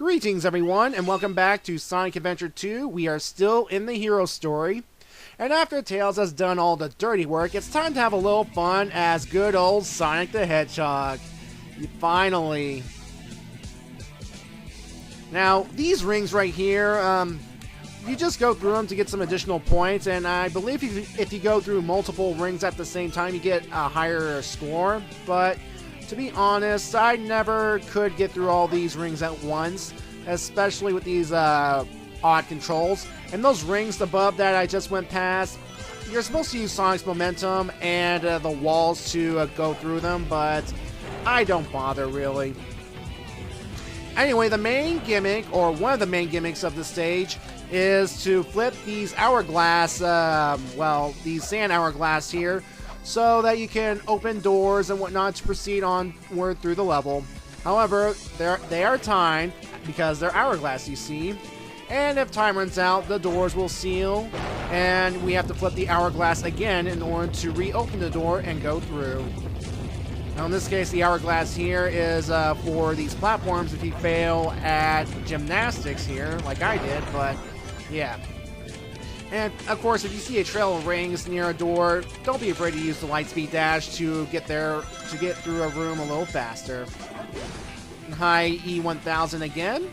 Greetings everyone, and welcome back to Sonic Adventure 2. We are still in the hero story. And after Tails has done all the dirty work, it's time to have a little fun as good old Sonic the Hedgehog. Finally. Now, these rings right here, you just go through them to get some additional points, and I believe if you go through multiple rings at the same time, you get a higher score, but to be honest, I never could get through all these rings at once, especially with these odd controls. And those rings above that I just went past, you're supposed to use Sonic's momentum and the walls to go through them, but I don't bother really. Anyway, the main gimmick, or one of the main gimmicks of the stage, is to flip these hourglass, these sand hourglass here, so that you can open doors and whatnot to proceed onward through the level. However, they are timed, because they're hourglass, you see, and if time runs out, the doors will seal, and we have to flip the hourglass again in order to reopen the door and go through. Now in this case, the hourglass here is for these platforms if you fail at gymnastics here, like I did, but yeah. And of course, if you see a trail of rings near a door, don't be afraid to use the Lightspeed Dash to get through a room a little faster. Hi E1000 again.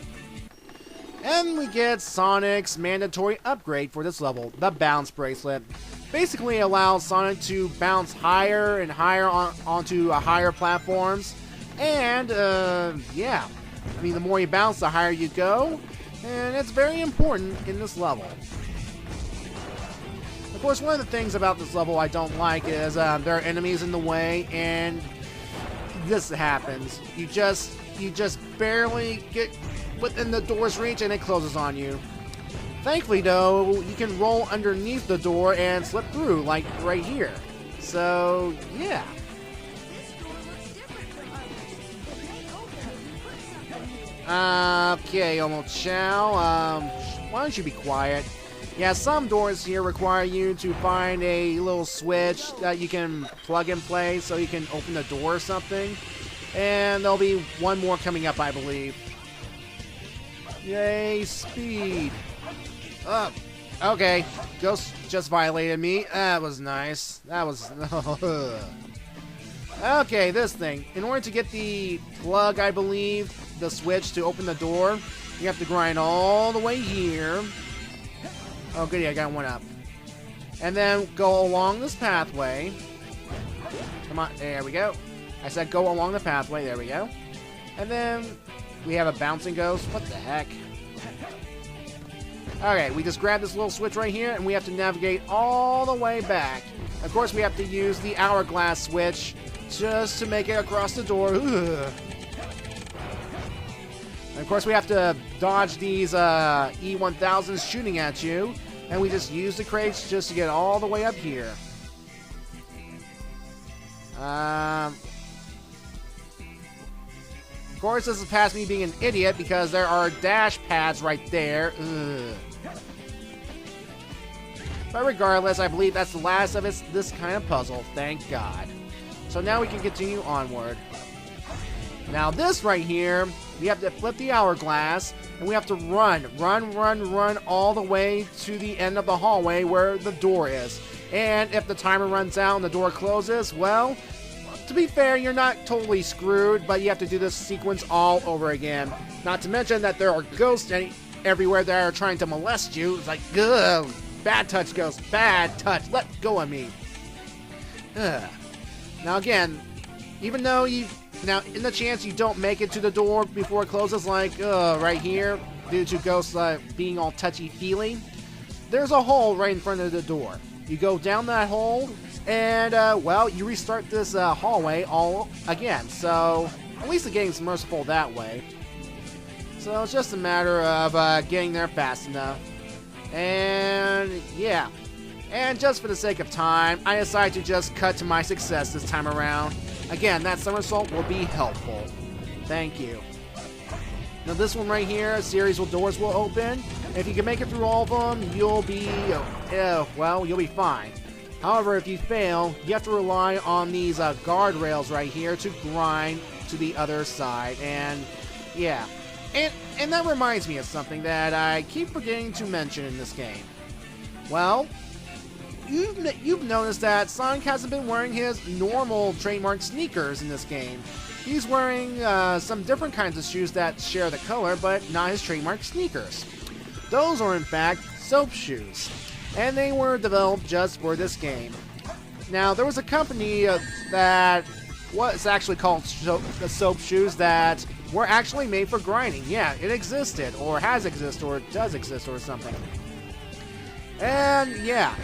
And we get Sonic's mandatory upgrade for this level, the Bounce Bracelet. Basically allows Sonic to bounce higher and higher onto higher platforms. And, yeah. I mean, the more you bounce, the higher you go. And it's very important in this level. Of course, one of the things about this level I don't like is there are enemies in the way, and this happens. You just barely get within the door's reach, and it closes on you. Thankfully, though, you can roll underneath the door and slip through, like right here. So, yeah. Okay, Omochao, why don't you be quiet? Yeah, some doors here require you to find a little switch that you can plug and play so you can open the door or something. And there'll be one more coming up, I believe. Yay, speed. Oh, okay. Ghost just violated me. That was nice. That was... Okay, this thing. In order to get the plug, I believe, the switch to open the door, you have to grind all the way here. Oh, goody, I got one up. And then go along this pathway. Come on, there we go. I said go along the pathway, there we go. And then we have a bouncing ghost. What the heck? Okay, we just grab this little switch right here, and we have to navigate all the way back. Of course, we have to use the hourglass switch just to make it across the door. Ugh. And of course, we have to dodge these E1000s shooting at you, and we just use the crates just to get all the way up here. Of course, this is past me being an idiot because there are dash pads right there. Ugh. But regardless, I believe that's the last of this kind of puzzle. Thank God. So now we can continue onward. Now this right here, we have to flip the hourglass, and we have to run all the way to the end of the hallway where the door is. And if the timer runs out and the door closes, well, to be fair, you're not totally screwed, but you have to do this sequence all over again. Not to mention that there are ghosts everywhere that are trying to molest you. It's like, ugh, bad touch, ghost, bad touch, let go of me. Ugh. Now again, even though now, in the chance you don't make it to the door before it closes, like right here, due to ghosts being all touchy-feely, there's a hole right in front of the door. You go down that hole, and, well, you restart this hallway all again. So, at least the game's merciful that way. So, it's just a matter of getting there fast enough. And, yeah. And just for the sake of time, I decided to just cut to my success this time around. Again, that somersault will be helpful. Thank you. Now this one right here, a series of doors will open. If you can make it through all of them, you'll be, well, you'll be fine. However, if you fail, you have to rely on these guardrails right here to grind to the other side. And, yeah. And that reminds me of something that I keep forgetting to mention in this game. Well, you've noticed that Sonic hasn't been wearing his normal trademark sneakers in this game. He's wearing some different kinds of shoes that share the color, but not his trademark sneakers. Those are in fact soap shoes, and they were developed just for this game. Now, there was a company that was actually called Soap Shoes that were actually made for grinding. Yeah, it existed, or has existed, or does exist, or something. And yeah,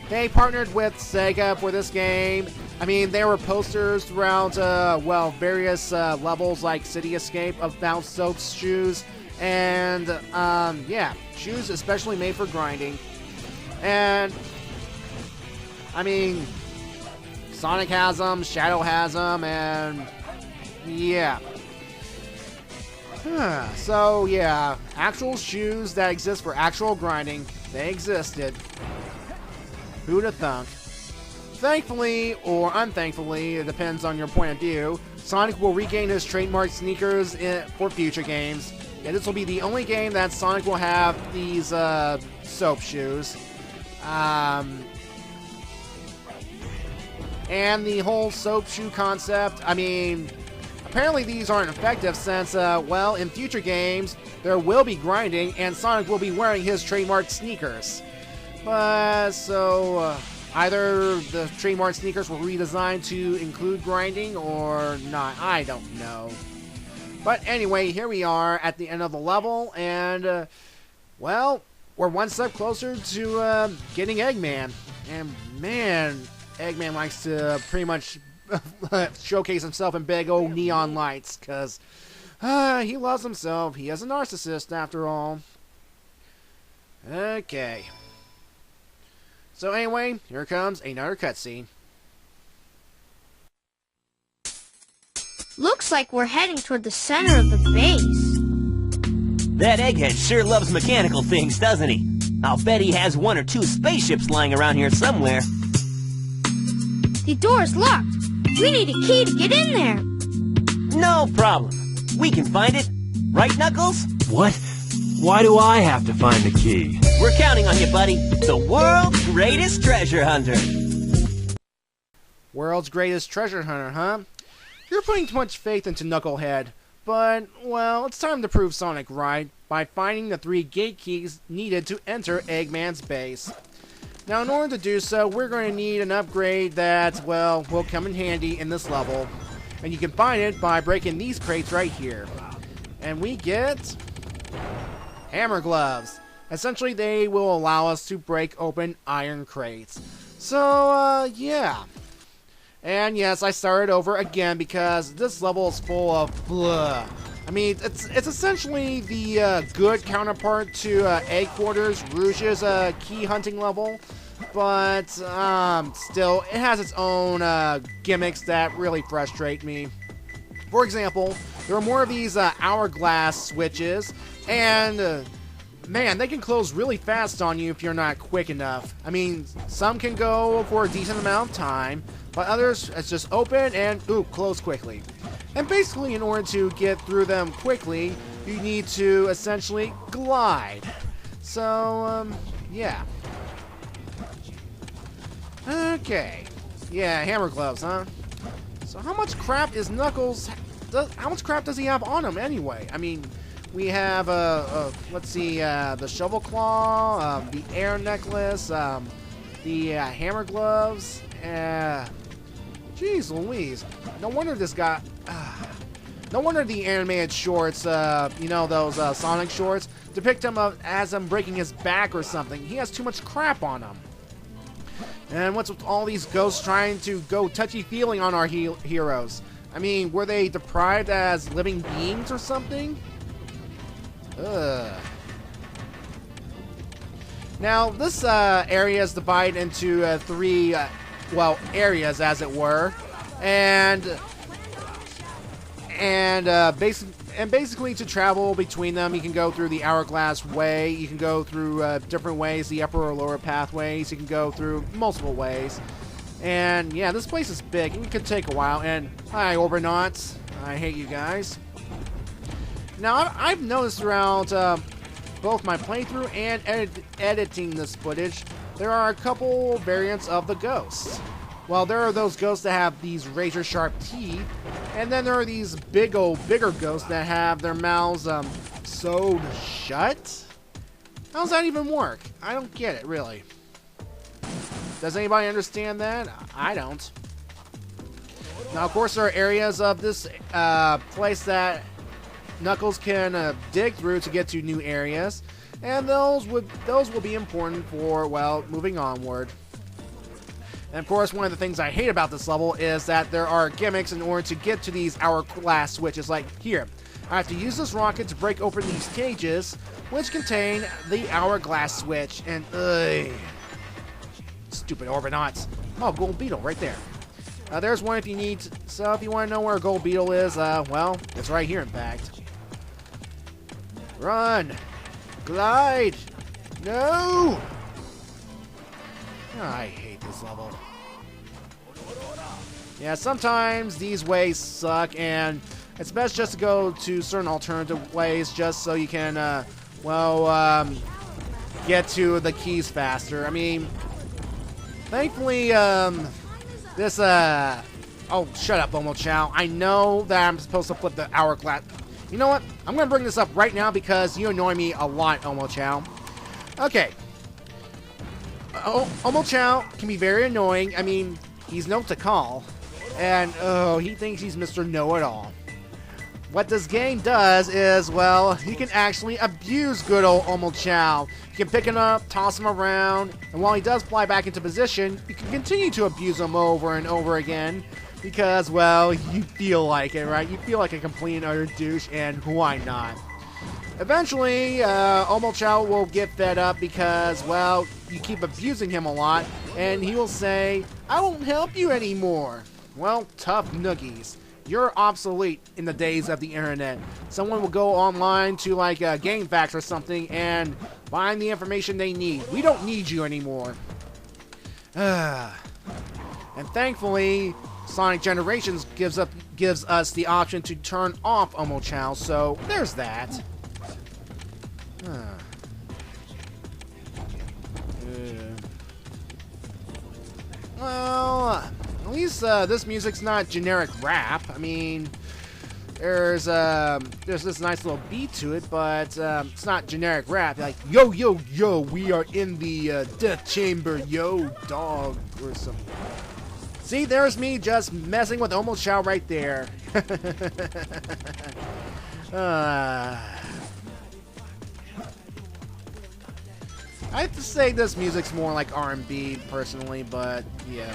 they partnered with Sega for this game. I mean, there were posters throughout, well, various levels like City Escape about Soap shoes. And, yeah, shoes especially made for grinding. And, I mean, Sonic has them, Shadow has them, and yeah. So, yeah, actual shoes that exist for actual grinding, they existed. Who'd have thunk? Thankfully, or unthankfully, it depends on your point of view, Sonic will regain his trademark sneakers for future games. And this will be the only game that Sonic will have these soap shoes. And the whole soap shoe concept, I mean, apparently these aren't effective since, well, in future games, there will be grinding and Sonic will be wearing his trademark sneakers. But, so, either the trademark sneakers were redesigned to include grinding or not, I don't know. But anyway, here we are at the end of the level, and, well, we're one step closer to getting Eggman. And man, Eggman likes to pretty much showcase himself in big old neon lights, because he loves himself. He is a narcissist, after all. Okay. So anyway, here comes another cutscene. Looks like we're heading toward the center of the base. That Egghead sure loves mechanical things, doesn't he? I'll bet he has 1 or 2 spaceships lying around here somewhere. The door's locked. We need a key to get in there. No problem. We can find it. Right, Knuckles? What? Why do I have to find the key? We're counting on you, buddy. The world's greatest treasure hunter. World's greatest treasure hunter, huh? You're putting too much faith into Knucklehead. But, well, it's time to prove Sonic right by finding the 3 gate keys needed to enter Eggman's base. Now, in order to do so, we're going to need an upgrade that, well, will come in handy in this level. And you can find it by breaking these crates right here. And we get hammer gloves. Essentially, they will allow us to break open iron crates. So, yeah. And yes, I started over again because this level is full of blah. I mean, it's essentially the good counterpart to Egg Quarters, Rouge's key hunting level. But, still, it has its own gimmicks that really frustrate me. For example, there are more of these hourglass switches, and man, they can close really fast on you if you're not quick enough. I mean, some can go for a decent amount of time, but others, it's just open and, ooh, close quickly. And basically, in order to get through them quickly, you need to essentially glide. So, yeah. Okay. Yeah, hammer gloves, huh? So how much crap is Knuckles... how much crap does he have on him anyway? I mean, we have, let's see, the shovel claw, the air necklace, the hammer gloves, jeez Louise. No wonder this guy... no wonder the animated shorts, you know, those Sonic shorts, depict him as him breaking his back or something. He has too much crap on him. And what's with all these ghosts trying to go touchy-feely on our heroes? I mean, were they deprived as living beings or something? Ugh. Now, this area is divided into 3, well, areas, as it were. And basically, to travel between them, you can go through the Hourglass Way, you can go through different ways, the upper or lower pathways, you can go through multiple ways. And yeah, this place is big, and it could take a while. And hi, Orbinauts. I hate you guys. Now, I've noticed throughout both my playthrough and editing this footage, there are a couple variants of the ghosts. Well, there are those ghosts that have these razor-sharp teeth, and then there are these bigger ghosts that have their mouths sewed shut. How does that even work? I don't get it, really. Does anybody understand that? I don't. Now, of course, there are areas of this place that Knuckles can dig through to get to new areas, and those will be important for, well, moving onward. And of course, one of the things I hate about this level is that there are gimmicks in order to get to these hourglass switches. Like, here, I have to use this rocket to break open these cages, which contain the hourglass switch, and stupid Orbinauts. Oh, Gold Beetle right there. There's one if you need, so if you want to know where a Gold Beetle is, well, it's right here in fact. Run! Glide! No! Oh, I hate this level. Yeah, sometimes these ways suck, and it's best just to go to certain alternative ways just so you can, get to the keys faster. I mean, thankfully, this, oh, shut up, Omochao. I know that I'm supposed to flip the hourglass. You know what? I'm going to bring this up right now because you annoy me a lot, Omochao. Okay. Omochao can be very annoying. I mean, he's known to call. And, oh, he thinks he's Mr. Know-It-All. What this game does is, well, he can actually abuse good old Omochao. You can pick him up, toss him around, and while he does fly back into position, you can continue to abuse him over and over again. Because, well, you feel like it, right? You feel like a complete and utter douche, and why not? Eventually, Omochao will get fed up because, well, you keep abusing him a lot, and he will say, I won't help you anymore. Well, tough noogies. You're obsolete in the days of the internet. Someone will go online to, like, GameFAQs or something and find the information they need. We don't need you anymore. And thankfully, Sonic Generations gives us the option to turn off Omochao, so there's that. Well, at least this music's not generic rap. I mean, there's this nice little beat to it, but it's not generic rap. Like, yo, yo, yo, we are in the death chamber, yo, dog, or something. See, there's me just messing with Omochao right there. I have to say this music's more like R&B, personally, but yeah.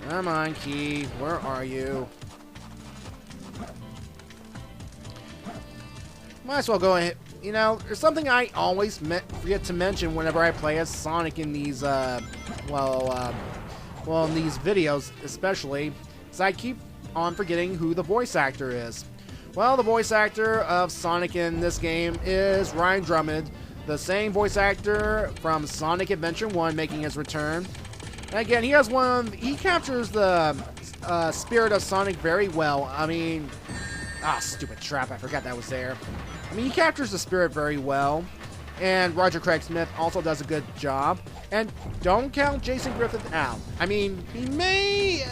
Come on, Key. Where are you? Might as well go ahead. You know, there's something I always forget to mention whenever I play as Sonic in these, in these videos especially, is I keep on forgetting who the voice actor is. Well, the voice actor of Sonic in this game is Ryan Drummond, the same voice actor from Sonic Adventure 1 making his return. And again, he captures the spirit of Sonic very well. I mean, stupid trap, I forgot that was there. I mean, he captures the spirit very well. And Roger Craig Smith also does a good job. And don't count Jason Griffith out. I mean, he may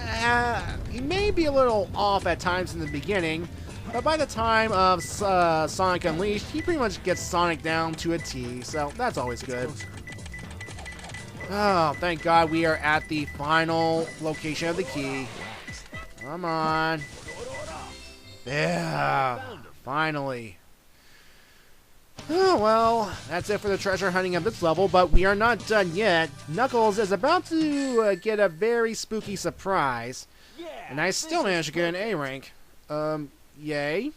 be a little off at times in the beginning, but by the time of Sonic Unleashed, he pretty much gets Sonic down to a T, so that's always good. Oh, thank God we are at the final location of the key. Come on. Yeah, finally. Oh, well, that's it for the treasure hunting of this level, but we are not done yet. Knuckles is about to get a very spooky surprise, and I still managed to get an A rank. Yay.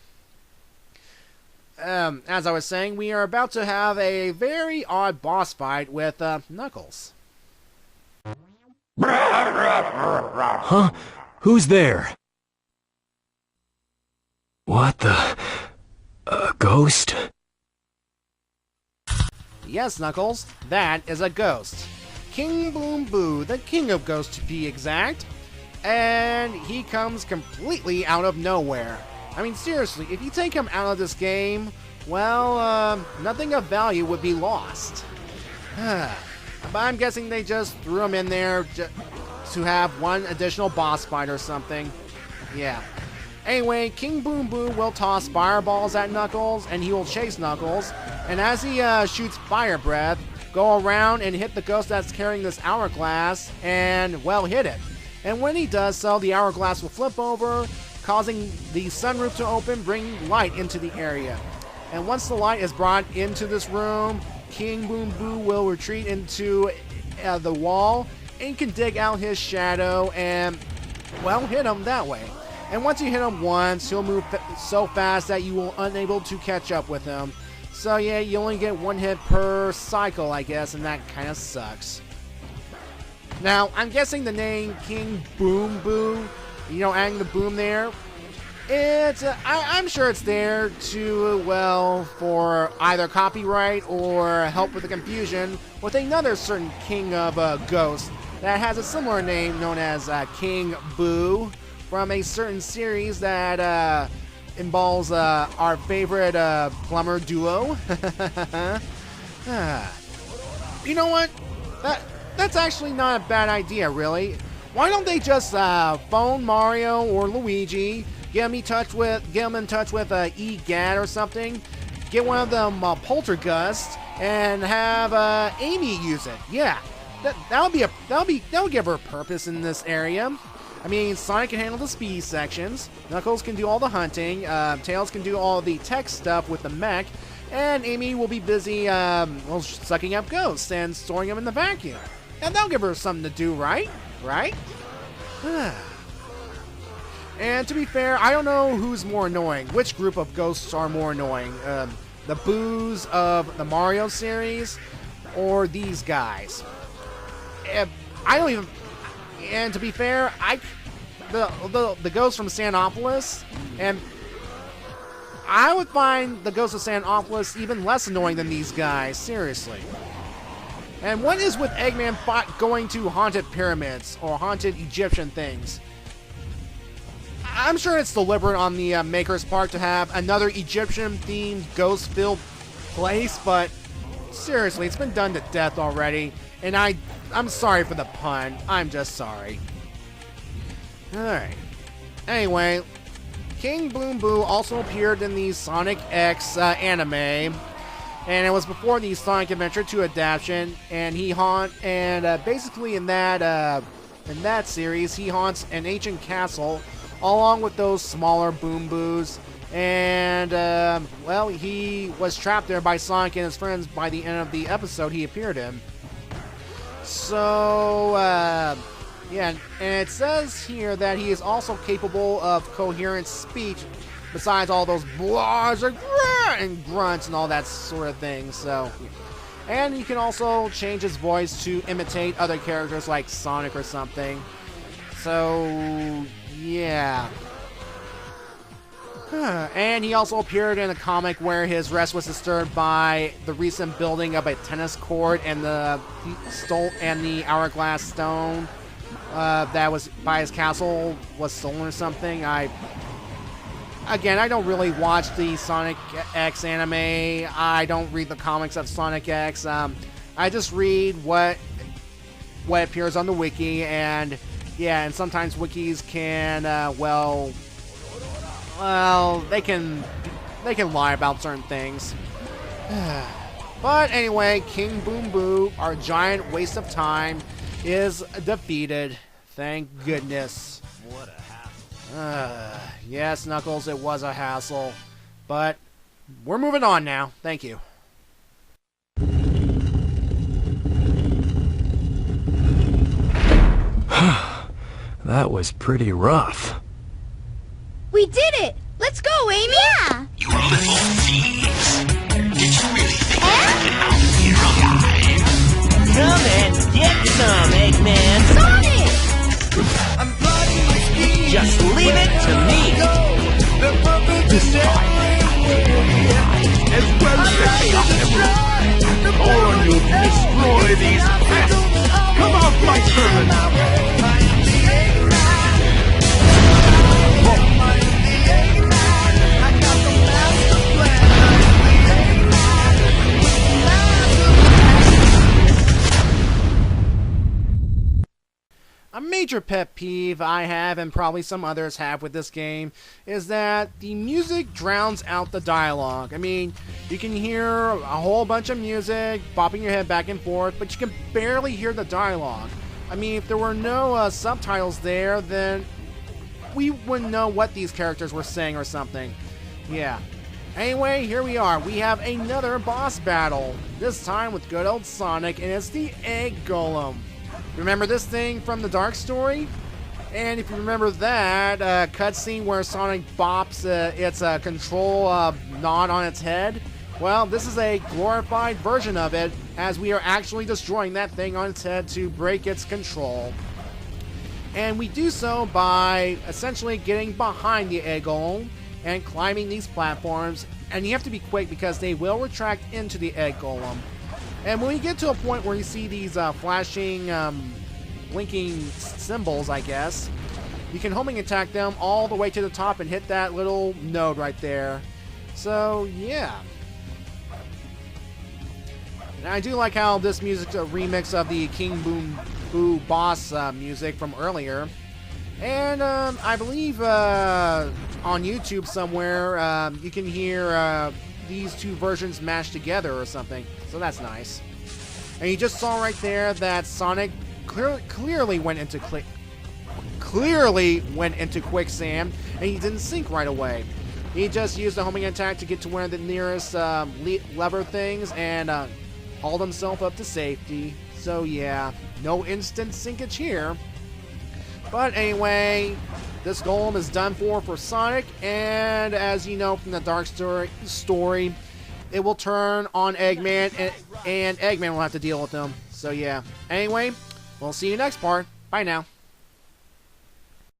As I was saying, we are about to have a very odd boss fight with Knuckles. Huh? Who's there? What the... a ghost? Yes, Knuckles, that is a ghost. King Boom Boo, the king of ghosts to be exact. And he comes completely out of nowhere. I mean, seriously, if you take him out of this game, well, nothing of value would be lost. But I'm guessing they just threw him in there to have one additional boss fight or something. Yeah. Anyway, King Boom Boo will toss fireballs at Knuckles, and he will chase Knuckles. And as he shoots fire breath, go around and hit the ghost that's carrying this hourglass, and, well, hit it. And when he does so, the hourglass will flip over, causing the sunroof to open, bringing light into the area. And once the light is brought into this room, King Boom Boo will retreat into the wall, and you can dig out his shadow and, well, hit him that way. And once you hit him once, he'll move so fast that you will unable to catch up with him. So yeah, you only get one hit per cycle, I guess, and that kind of sucks. Now, I'm guessing the name King Boom Boo, you know, adding the boom there, it's I'm sure it's there to, well, for either copyright or help with the confusion with another certain king of ghosts that has a similar name known as King Boo, from a certain series that involves our favorite plumber duo. You know what? That's actually not a bad idea, really. Why don't they just phone Mario or Luigi, get them in touch with EGAD or something, get one of them poltergusts, and have Amy use it. Yeah, that'll give her purpose in this area. I mean, Sonic can handle the speed sections, Knuckles can do all the hunting, Tails can do all the tech stuff with the mech, and Amy will be busy well, sucking up ghosts and storing them in the vacuum. And that'll give her something to do, right? Right? And to be fair, I don't know who's more annoying. Which group of ghosts are more annoying? The Boos of the Mario series, or these guys? I don't even... And to be fair, the ghosts from Sanopolis, and I would find the ghosts of Sanopolis even less annoying than these guys, seriously. And what is with Eggman going to haunted pyramids or haunted Egyptian things? I'm sure it's deliberate on the maker's part to have another Egyptian-themed ghost-filled place, but seriously, it's been done to death already, and I'm sorry for the pun. I'm just sorry. Alright. Anyway, King Boom Boo also appeared in the Sonic X anime, and it was before the Sonic Adventure 2 adaptation, and basically in that series, he haunts an ancient castle along with those smaller Boom Boos, and well, he was trapped there by Sonic and his friends by the end of the episode he appeared in. So, yeah, and it says here that he is also capable of coherent speech, besides all those blahs and grunts and all that sort of thing, so... And he can also change his voice to imitate other characters like Sonic or something. So, yeah. And he also appeared in a comic where his rest was disturbed by the recent building of a tennis court and the hourglass stone that was by his castle was stolen or something. Again, I don't really watch the Sonic X anime. I don't read the comics of Sonic X. I just read what appears on the wiki, and yeah, and sometimes wikis can well, they can lie about certain things. But anyway, King Boom Boo, our giant waste of time, is defeated. Thank goodness. What a hassle. Yes, Knuckles, it was a hassle. But we're moving on now. Thank you. That was pretty rough. We did it! Let's go, Amy! Yeah! You little thieves! Did you really think I'd get out of here alive? Come and get some, Eggman. Sonic! Just leave it to me. This time, as well as the chaos emerald, all on you to destroy these pests. Come off, my servant! major pet peeve I have, and probably some others have with this game, is that the music drowns out the dialogue. I mean, you can hear a whole bunch of music bopping your head back and forth, but you can barely hear the dialogue. I mean, if there were no subtitles there, then we wouldn't know what these characters were saying or something. Yeah. Anyway, here we are. We have another boss battle. This time with good old Sonic, and it's the Egg Golem. Remember this thing from the Dark Story? And if you remember that cutscene where Sonic bops its control nod on its head, well, this is a glorified version of it, as we are actually destroying that thing on its head to break its control. And we do so by essentially getting behind the Egg Golem and climbing these platforms, and you have to be quick because they will retract into the Egg Golem. And when you get to a point where you see these flashing, blinking symbols, I guess, you can homing attack them all the way to the top and hit that little node right there. So, yeah. And I do like how this music's a remix of the King Boom Boo boss music from earlier. And I believe on YouTube somewhere you can hear these two versions mashed together or something. So that's nice. And you just saw right there that Sonic clearly went into quicksand, and he didn't sink right away. He just used the homing attack to get to one of the nearest lever things and hauled himself up to safety. So yeah, no instant sinkage here. But anyway, this golem is done for Sonic, and as you know from the Dark Story, it will turn on Eggman, and Eggman will have to deal with them. So yeah. Anyway, we'll see you next part. Bye now.